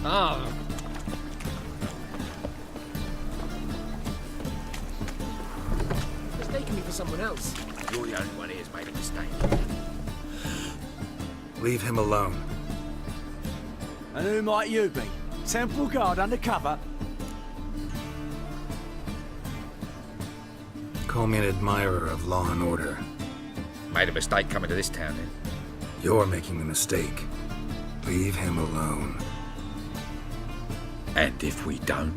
Ah. Mistaken me for someone else. You're the only one here's made a mistake. Leave him alone. And who might you be? Temple Guard undercover? Call me an admirer of law and order. Made a mistake coming to this town, then. You're making the mistake. Leave him alone. And if we don't?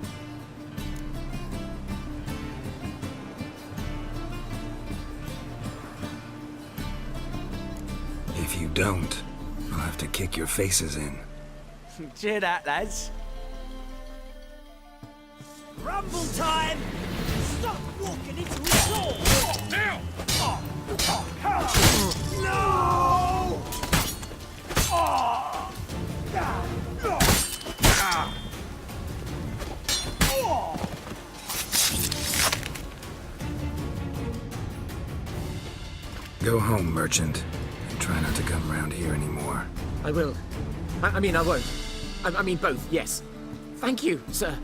If you don't, I'll have to kick your faces in. Cheer that, lads. Rumble time! Stop walking into his door! Now! No! Go home, merchant, and try not to come round here anymore. I will. I mean, I won't. I mean both, yes. Thank you, sir.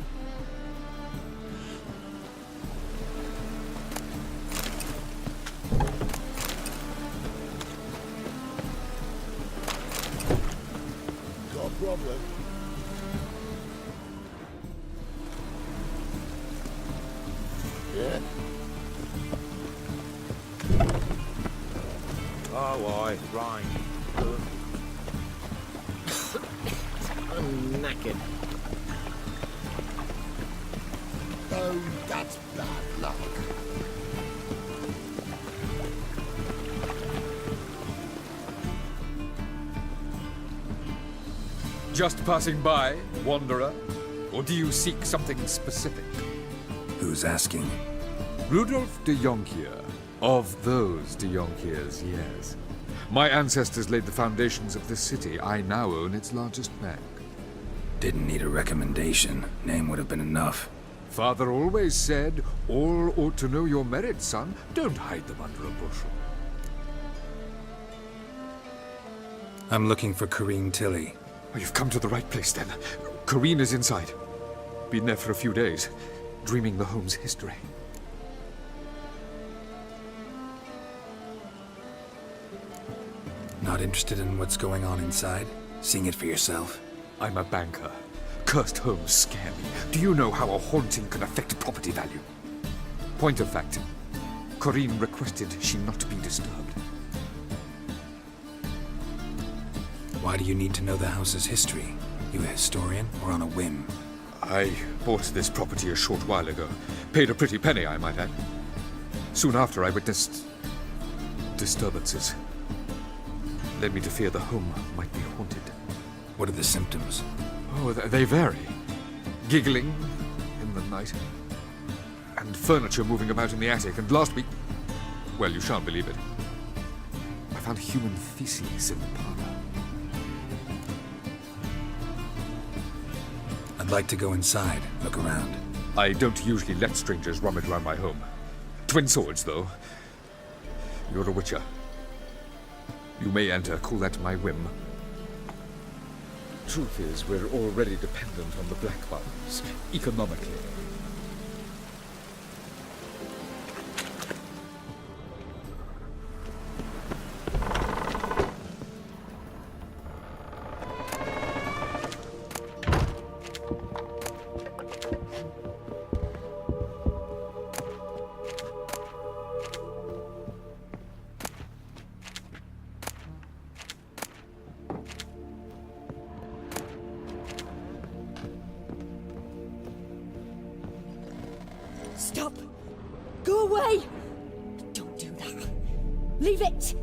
Got a problem? Yeah? Oh, aye, right. I'm knackered. Oh, that's bad luck. Just passing by, wanderer? Or do you seek something specific? Who's asking? Rudolf de Jonkier. Of those de Jonkiers, yes. My ancestors laid the foundations of this city. I now own its largest bank. Didn't need a recommendation. Name would have been enough. Father always said, all ought to know your merits, son. Don't hide them under a bushel. I'm looking for Corrine Tilly. Oh, you've come to the right place, then. Corrine is inside. Been there for a few days, dreaming the home's history. Not interested in what's going on inside? Seeing it for yourself? I'm a banker. Cursed homes scare me. Do you know how a haunting can affect property value? Point of fact, Corrine requested she not be disturbed. Why do you need to know the house's history? You a historian or on a whim? I bought this property a short while ago. Paid a pretty penny, I might add. Soon after, I witnessed disturbances. Led me to fear the home might be haunted. What are the symptoms? Oh, they vary. Giggling in the night. And furniture moving about in the attic. And last week... well, you shan't believe it. I found human feces in the parlor. I'd like to go inside, look around. I don't usually let strangers rummage around my home. Twin swords, though. You're a witcher. You may enter, call that my whim. Truth is, we're already dependent on the Black Buttons, economically. Stop! Go away! Don't do that. Leave it!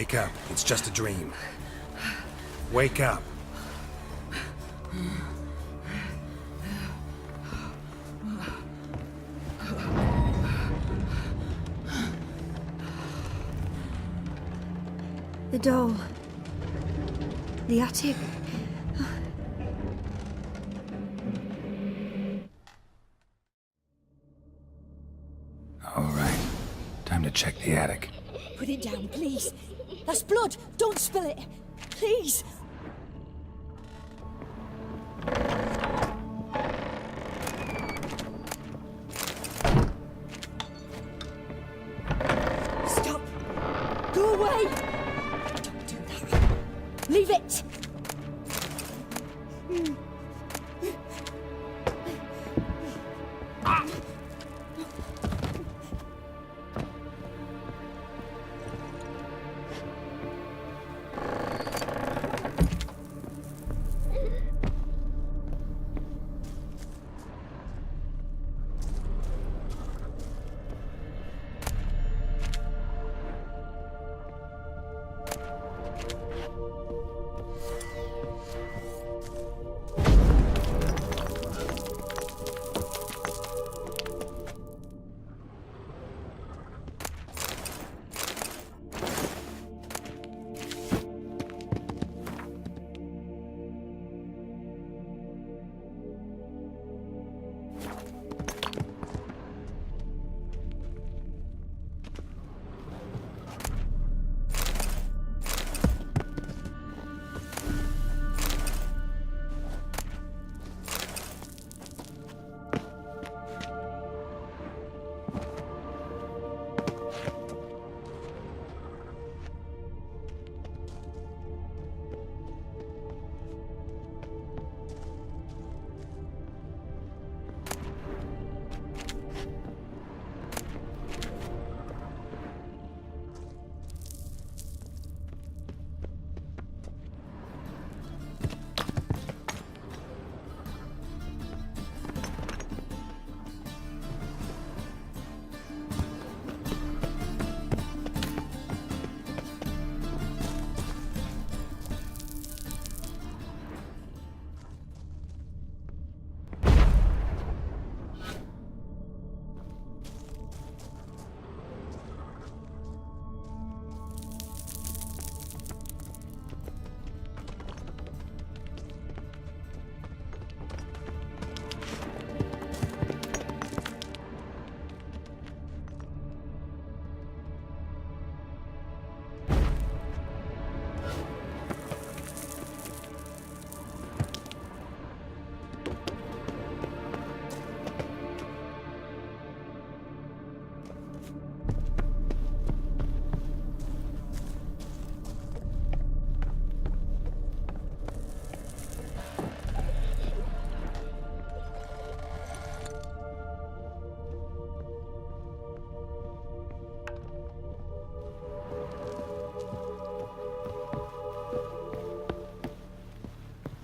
Wake up. It's just a dream. Wake up. The doll. The attic. All right. Time to check the attic. Put it down, please. That's blood. Don't spill it. Please. Stop. Go away. Don't do that. Leave it.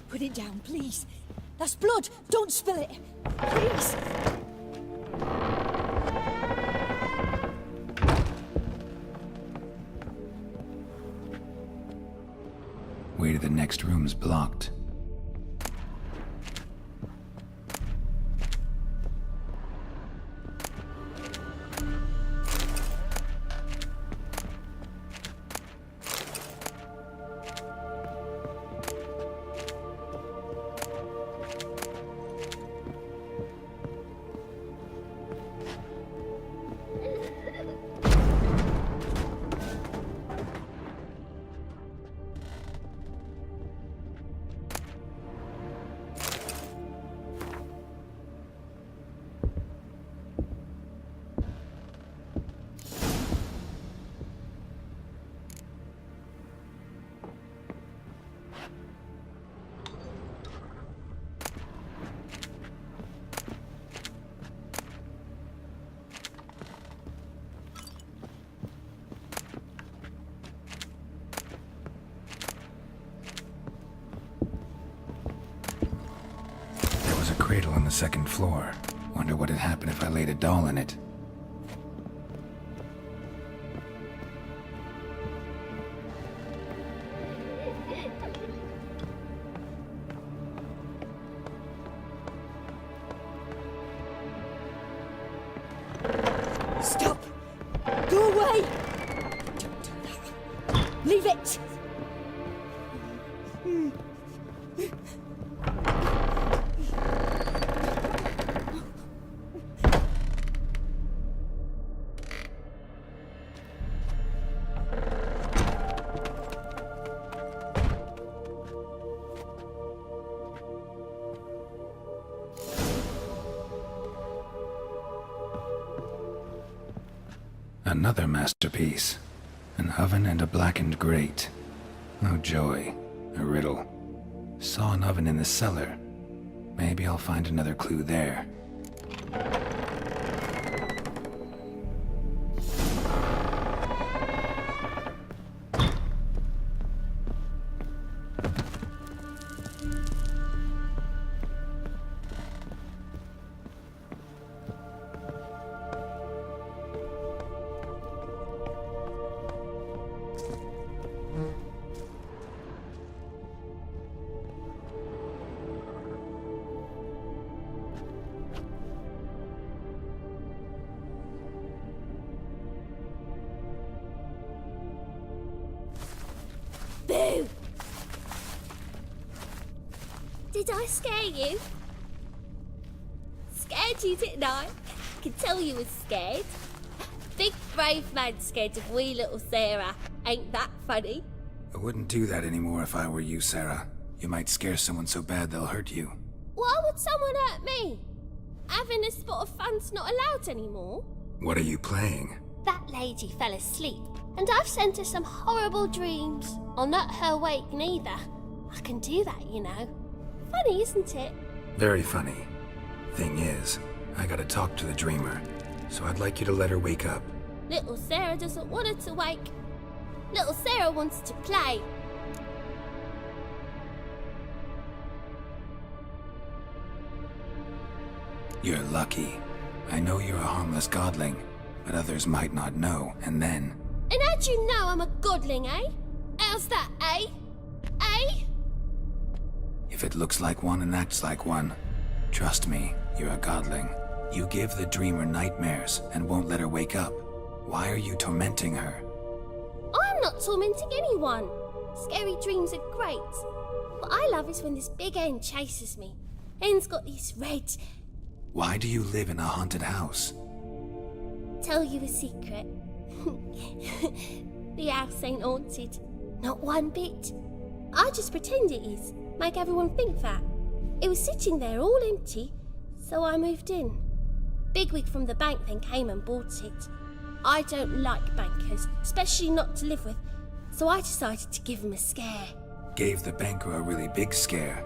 Put it down, please. That's blood. Don't spill it. Please. Way to the next room's blocked. Cradle on the second floor. Wonder what would happen if I laid a doll in it. Stop! Go away! Don't do that. Leave it! Another masterpiece. An oven and a blackened grate. Oh joy. A riddle. Saw an oven in the cellar. Maybe I'll find another clue there. Boo! Did I scare you? Scared you, didn't I? I can tell you was scared. Big brave man scared of wee little Sarah. Ain't that funny? I wouldn't do that anymore if I were you, Sarah. You might scare someone so bad they'll hurt you. Why would someone hurt me? Having a spot of fun's not allowed anymore. What are you playing? That lady fell asleep, and I've sent her some horrible dreams. I'll not her wake neither. I can do that, you know. Funny, isn't it? Very funny. Thing is, I gotta talk to the dreamer, so I'd like you to let her wake up. Little Sarah doesn't want her to wake. Little Sarah wants to play. You're lucky. I know you're a harmless godling, but others might not know, and then... And how'd you know I'm a godling, eh? How's that, eh? Eh? If it looks like one and acts like one, trust me, you're a godling. You give the dreamer nightmares and won't let her wake up. Why are you tormenting her? I'm not tormenting anyone. Scary dreams are great. What I love is when this big hen chases me. Hen's got these red... Why do you live in a haunted house? Tell you a secret. The house ain't haunted. Not one bit. I just pretend it is. Make everyone think that. It was sitting there all empty, so I moved in. Bigwig from the bank then came and bought it. I don't like bankers, especially not to live with, so I decided to give him a scare. Gave the banker a really big scare.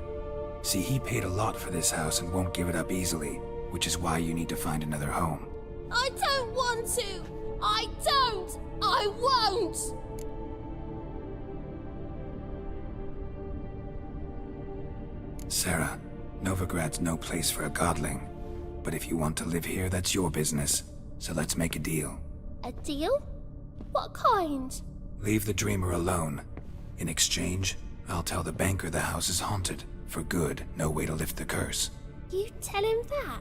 See, he paid a lot for this house and won't give it up easily, which is why you need to find another home. I don't want to! I don't! I won't! Sarah, Novigrad's no place for a godling. But if you want to live here, that's your business. So let's make a deal. A deal? What kind? Leave the dreamer alone. In exchange, I'll tell the banker the house is haunted. For good, no way to lift the curse. You tell him that?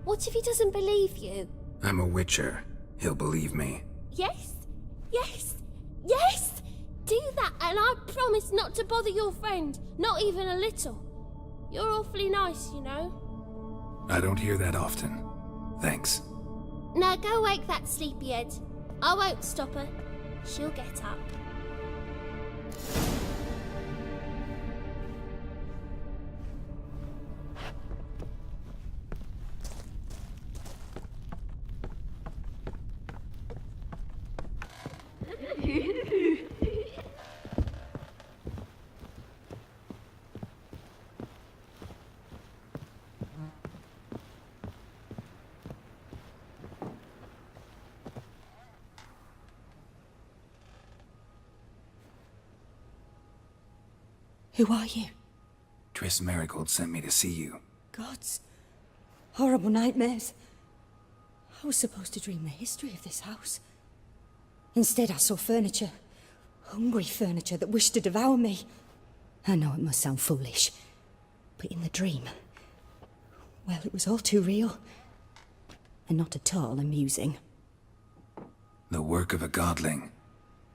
What if he doesn't believe you? I'm a witcher. He'll believe me. Yes? Yes? Yes! Do that and I promise not to bother your friend. Not even a little. You're awfully nice, you know. I don't hear that often. Thanks. Now go wake that sleepyhead. I won't stop her. She'll get up. Who are you? Triss Merigold sent me to see you. Gods. Horrible nightmares. I was supposed to dream the history of this house. Instead, I saw furniture. Hungry furniture that wished to devour me. I know it must sound foolish, but in the dream, well, it was all too real. and not at all amusing. The work of a godling.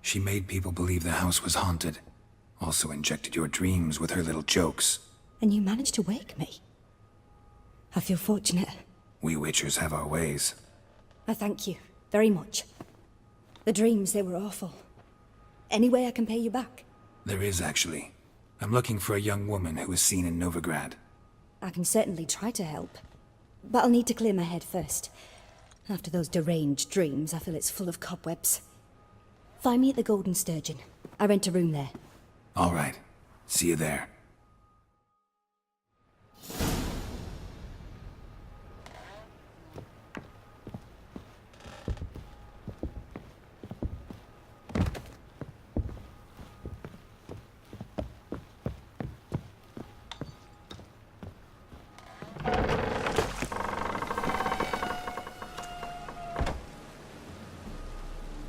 She made people believe the house was haunted. Also injected your dreams with her little jokes. And you managed to wake me. I feel fortunate. We witchers have our ways. I thank you very much. The dreams, they were awful. Any way I can pay you back? There is, actually. I'm looking for a young woman who was seen in Novigrad. I can certainly try to help. But I'll need to clear my head first. After those deranged dreams, I feel it's full of cobwebs. Find me at the Golden Sturgeon. I rent a room there. All right. See you there.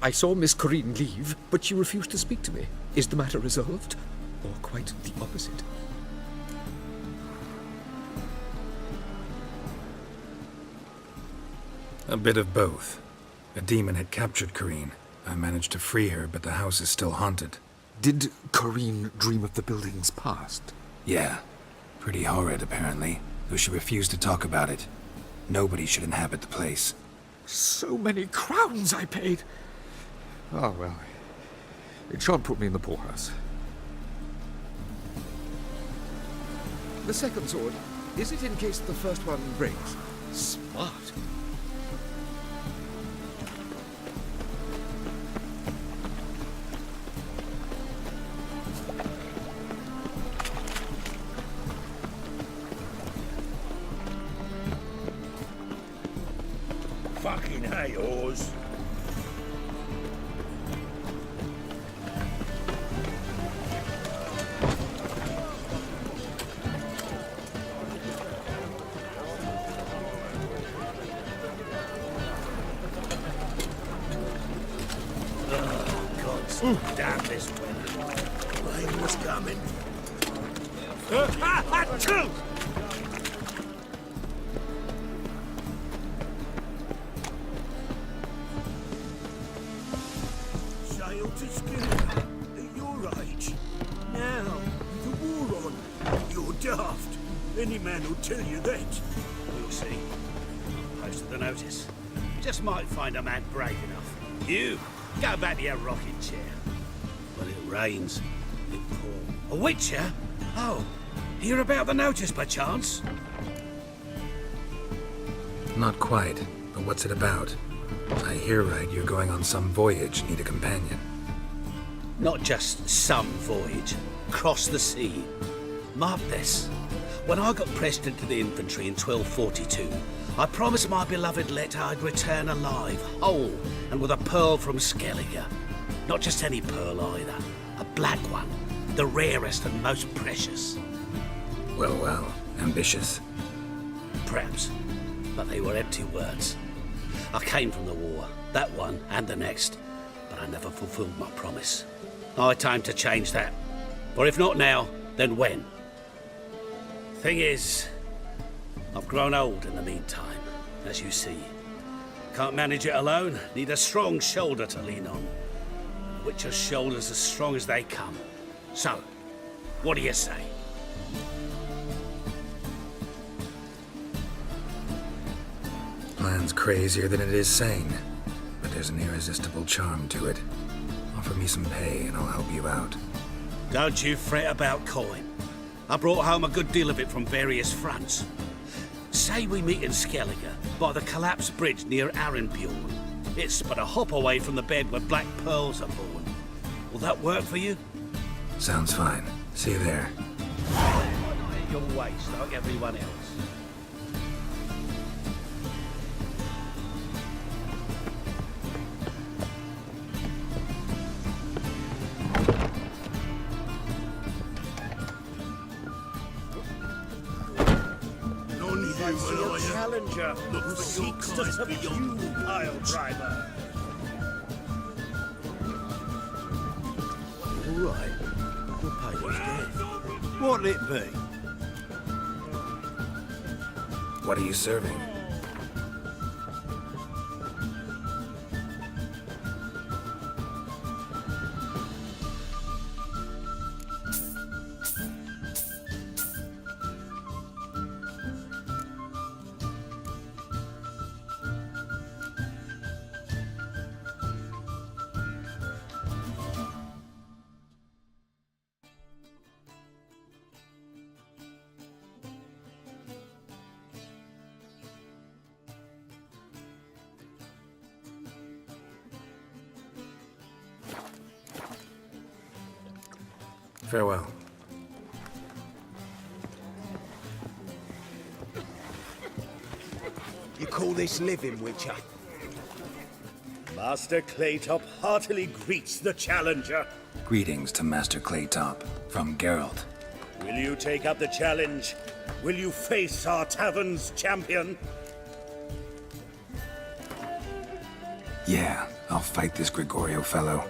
I saw Miss Corinne leave, but she refused to speak to me. Is the matter resolved? Or quite the opposite? A bit of both. A demon had captured Corinne. I managed to free her, but the house is still haunted. Did Corinne dream of the building's past? Yeah. Pretty horrid, apparently, though she refused to talk about it. Nobody should inhabit the place. So many crowns I paid! Oh, well. It shan't put me in the poorhouse. The second sword, is it in case the first one breaks? Smart. Fucking hey, Oz. Damn this weather. Rain was coming. Sail to Skilligan at your age. Now, with the war on, you're daft. Any man will tell you that. We'll see. Posted the notice. Just might find a man brave enough. You, go back to your rocking chair. When it rains, it pours. A witcher? Oh, hear about the notice, perchance? Not quite, but what's it about? I hear right you're going on some voyage, need a companion. Not just some voyage. Cross the sea. Mark this. When I got pressed into the infantry in 1242, I promised my beloved Letta I'd return alive, whole, and with a pearl from Skellige. Not just any pearl either. A black one. The rarest and most precious. Well, well, ambitious. Perhaps. But they were empty words. I came from the war, that one and the next, but I never fulfilled my promise. High time to change that. For if not now, then when? Thing is, I've grown old in the meantime, as you see. Can't manage it alone, need a strong shoulder to lean on. Witcher's shoulders as strong as they come. So, what do you say? Plan's crazier than it is sane, but there's an irresistible charm to it. Offer me some pay and I'll help you out. Don't you fret about coin. I brought home a good deal of it from various fronts. Say we meet in Skellige, by the collapsed bridge near Arenbjorn. It's but a hop away from the bed where black pearls are born. Will that work for you? Sounds fine. See you there. Not at your waist like everyone else. Challenger who seeks to subdue pile driver. All right, we'll pay his debt. What'll it be? What are you serving? Farewell. You call this living, Witcher? Master Claytop heartily greets the challenger. Greetings to Master Claytop from Geralt. Will you take up the challenge? Will you face our tavern's champion? Yeah, I'll fight this Gregorio fellow.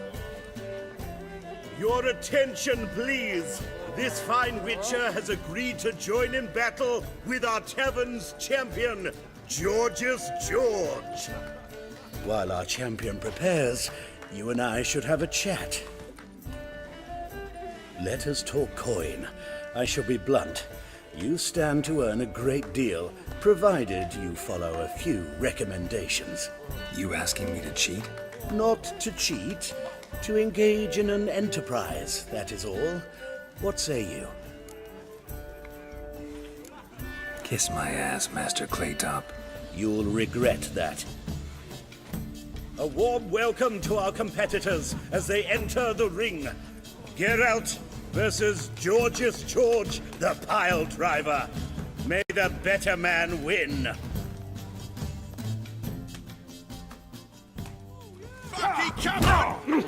Your attention, please. This fine Witcher has agreed to join in battle with our tavern's champion, Georgius George. While our champion prepares, you and I should have a chat. Let us talk coin. I shall be blunt. You stand to earn a great deal, provided you follow a few recommendations. You asking me to cheat? Not to cheat, to engage in an enterprise, that is all. What say you? Kiss my ass, Master Claytop. You'll regret that. A warm welcome to our competitors as they enter the ring. Geralt versus Georgius George, the pile driver. May the better man win. Fucking come on!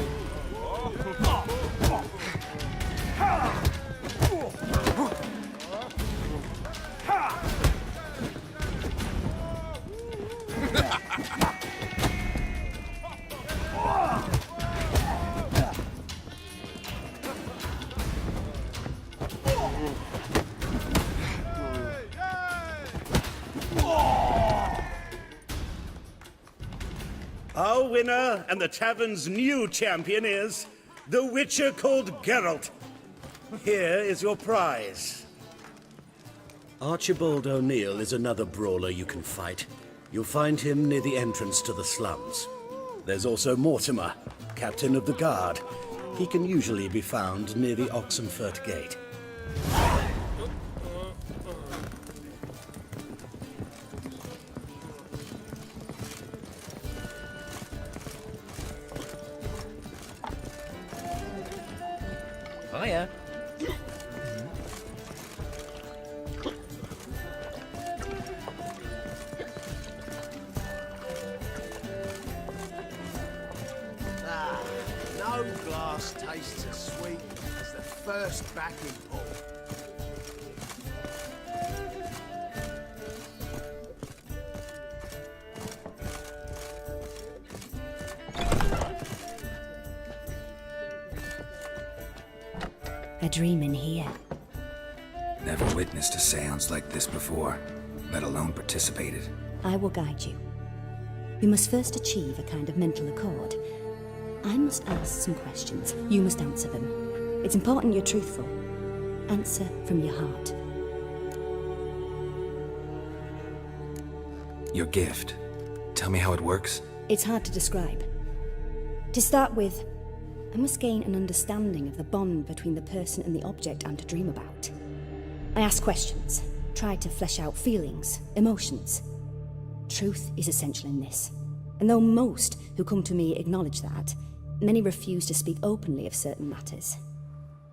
Our winner and the tavern's new champion is the Witcher called Geralt. Here is your prize. Archibald O'Neill is another brawler you can fight. You'll find him near the entrance to the slums. There's also Mortimer, captain of the guard. He can usually be found near the Oxenfurt Gate. Hiya. No glass tastes as sweet as the first backing pour. A dream in here. Never witnessed a seance like this before, let alone participated. I will guide you. We must first achieve a kind of mental accord. I must ask some questions. You must answer them. It's important you're truthful. Answer from your heart. Your gift. Tell me how it works. It's hard to describe. To start with, I must gain an understanding of the bond between the person and the object I'm to dream about. I ask questions, try to flesh out feelings, emotions. Truth is essential in this. And though most who come to me acknowledge that, many refuse to speak openly of certain matters.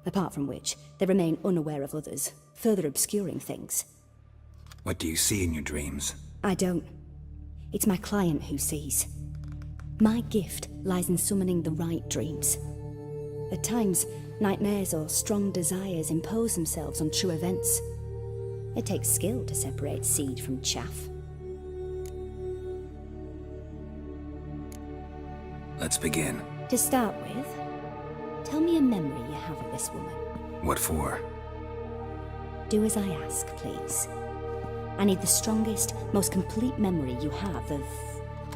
Apart from which, they remain unaware of others, further obscuring things. What do you see in your dreams? I don't. It's my client who sees. My gift lies in summoning the right dreams. At times, nightmares or strong desires impose themselves on true events. It takes skill to separate seed from chaff. Let's begin. To start with, tell me a memory you have of this woman. What for? Do as I ask, please. I need the strongest, most complete memory you have of...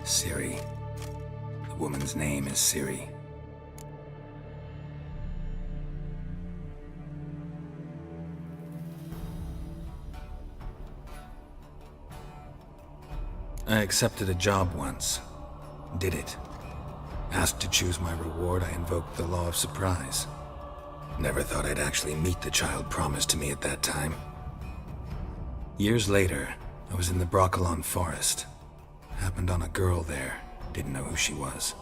Ciri. The woman's name is Ciri. I accepted a job once. Did it. Asked to choose my reward, I invoked the law of surprise. Never thought I'd actually meet the child promised to me at that time. Years later, I was in the Broccolon forest. Happened on a girl there. Didn't know who she was.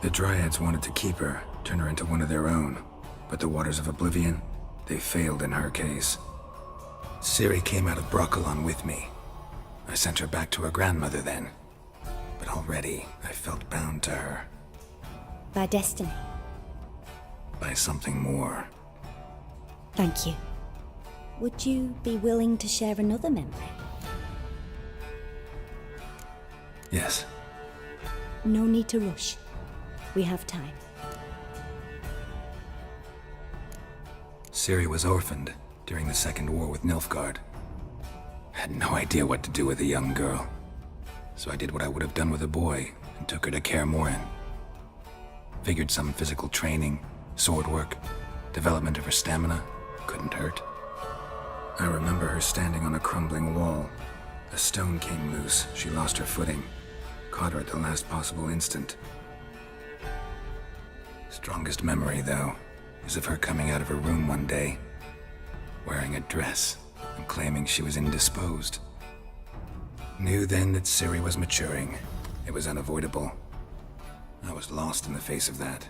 The Dryads wanted to keep her, turn her into one of their own, But the Waters of Oblivion, they failed in her case. Ciri came out of Brokilon with me. I sent her back to her grandmother then. But already, I felt bound to her. By destiny. By something more. Thank you. Would you be willing to share another memory? Yes. No need to rush. We have time. Ciri was orphaned during the Second War with Nilfgaard. Had no idea what to do with a young girl. So I did what I would have done with a boy and took her to Kaer Morhen. Figured some physical training, sword work, development of her stamina couldn't hurt. I remember her standing on a crumbling wall. A stone came loose, she lost her footing. Caught her at the last possible instant. Strongest memory, though, is of her coming out of her room one day, wearing a dress and claiming she was indisposed. Knew then that Ciri was maturing. It was unavoidable. I was lost in the face of that.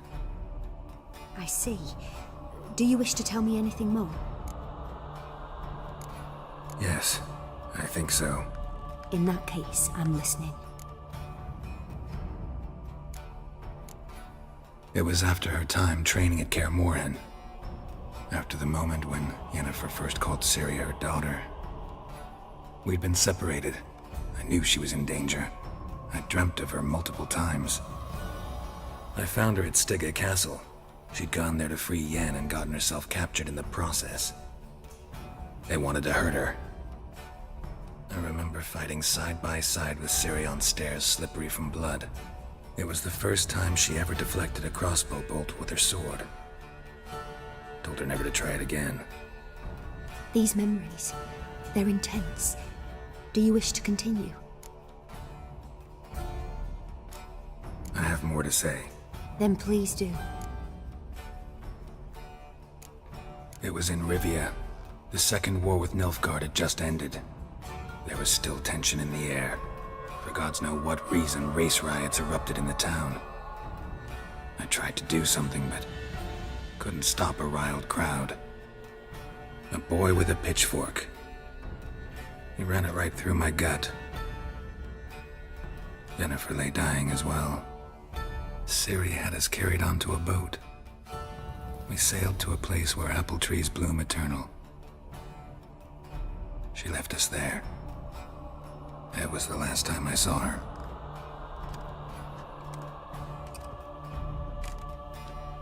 I see. Do you wish to tell me anything more? Yes, I think so. In that case, I'm listening. It was after her time training at Kaer Morhen. After the moment when Yennefer first called Ciri her daughter. We'd been separated. I knew she was in danger. I dreamt of her multiple times. I found her at Stygga Castle. She'd gone there to free Yen and gotten herself captured in the process. They wanted to hurt her. I remember fighting side by side with Ciri on stairs slippery from blood. It was the first time she ever deflected a crossbow bolt with her sword. Told her never to try it again. These memories, they're intense. Do you wish to continue? I have more to say. Then please do. It was in Rivia. The Second War with Nilfgaard had just ended. There was still tension in the air. For gods know what reason, race riots erupted in the town. I tried to do something, but couldn't stop a riled crowd. A boy with a pitchfork. He ran it right through my gut. Yennefer lay dying as well. Ciri had us carried onto a boat. We sailed to a place where apple trees bloom eternal. She left us there. It was the last time I saw her.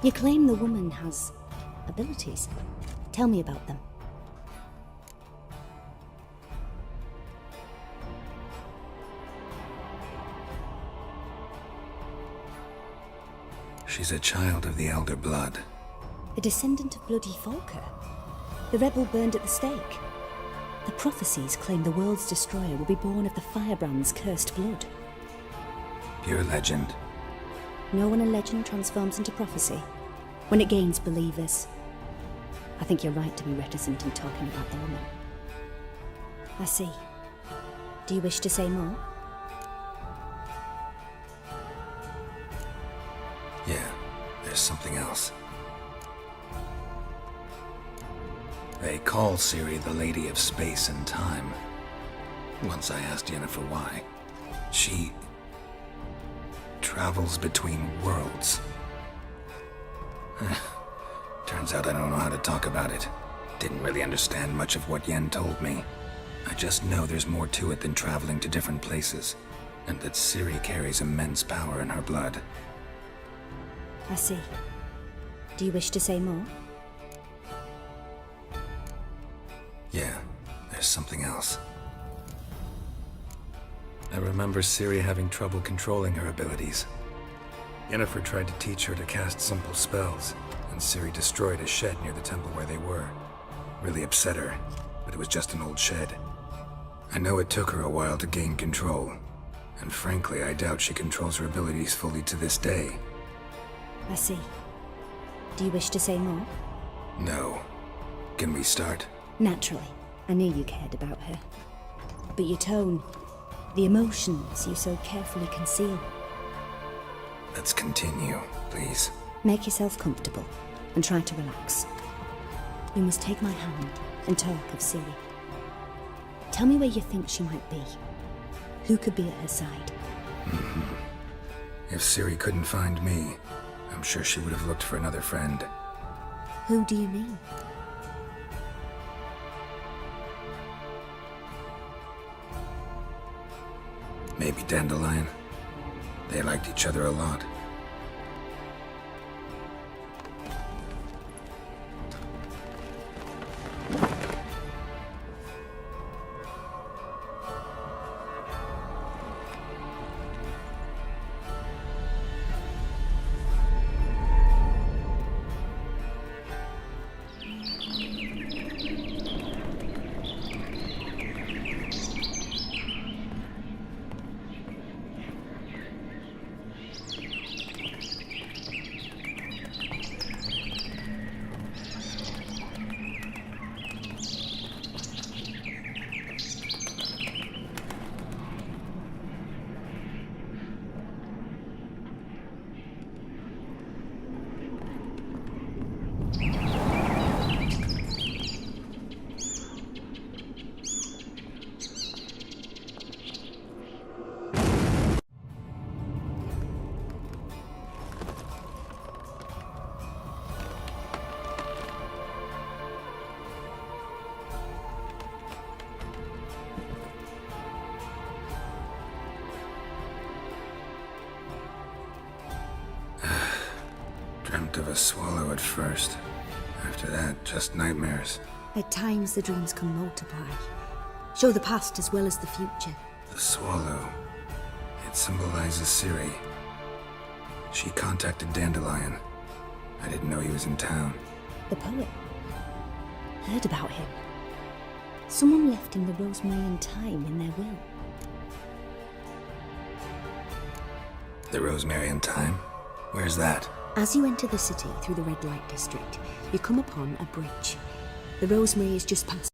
You claim the woman has abilities. Tell me about them. She's a child of the Elder Blood. A descendant of bloody Volker. The rebel burned at the stake. The prophecies claim the world's destroyer will be born of the firebrand's cursed blood. Pure legend. Know when a legend transforms into prophecy? When it gains believers. I think you're right to be reticent in talking about the woman. I see. Do you wish to say more? Yeah, there's something else. They call Ciri the Lady of Space and Time. Once I asked Yennefer why. She travels between worlds. Turns out I don't know how to talk about it. Didn't really understand much of what Yen told me. I just know there's more to it than traveling to different places, and that Ciri carries immense power in her blood. I see. Do you wish to say more? Yeah, there's something else. I remember Ciri having trouble controlling her abilities. Yennefer tried to teach her to cast simple spells, and Ciri destroyed a shed near the temple where they were. Really upset her, but it was just an old shed. I know it took her a while to gain control, and frankly, I doubt she controls her abilities fully to this day. I see. Do you wish to say more? No. Can we start? Naturally. I knew you cared about her. But your tone, the emotions you so carefully conceal. Let's continue, please. Make yourself comfortable. and try to relax. You must take my hand and talk of Ciri. Tell me where you think she might be. Who could be at her side? If Ciri couldn't find me, I'm sure she would have looked for another friend. Who do you mean? Maybe Dandelion. They liked each other a lot. Dreamt of a swallow at first. After that, just nightmares. At times the dreams can multiply. Show the past as well as the future. The swallow. It symbolizes Ciri. She contacted Dandelion. I didn't know he was in town. The poet. Heard about him. Someone left him the rosemary and thyme in their will. The rosemary and thyme? Where's that? As you enter the city through the red light district, you come upon a bridge. The rosemary is just past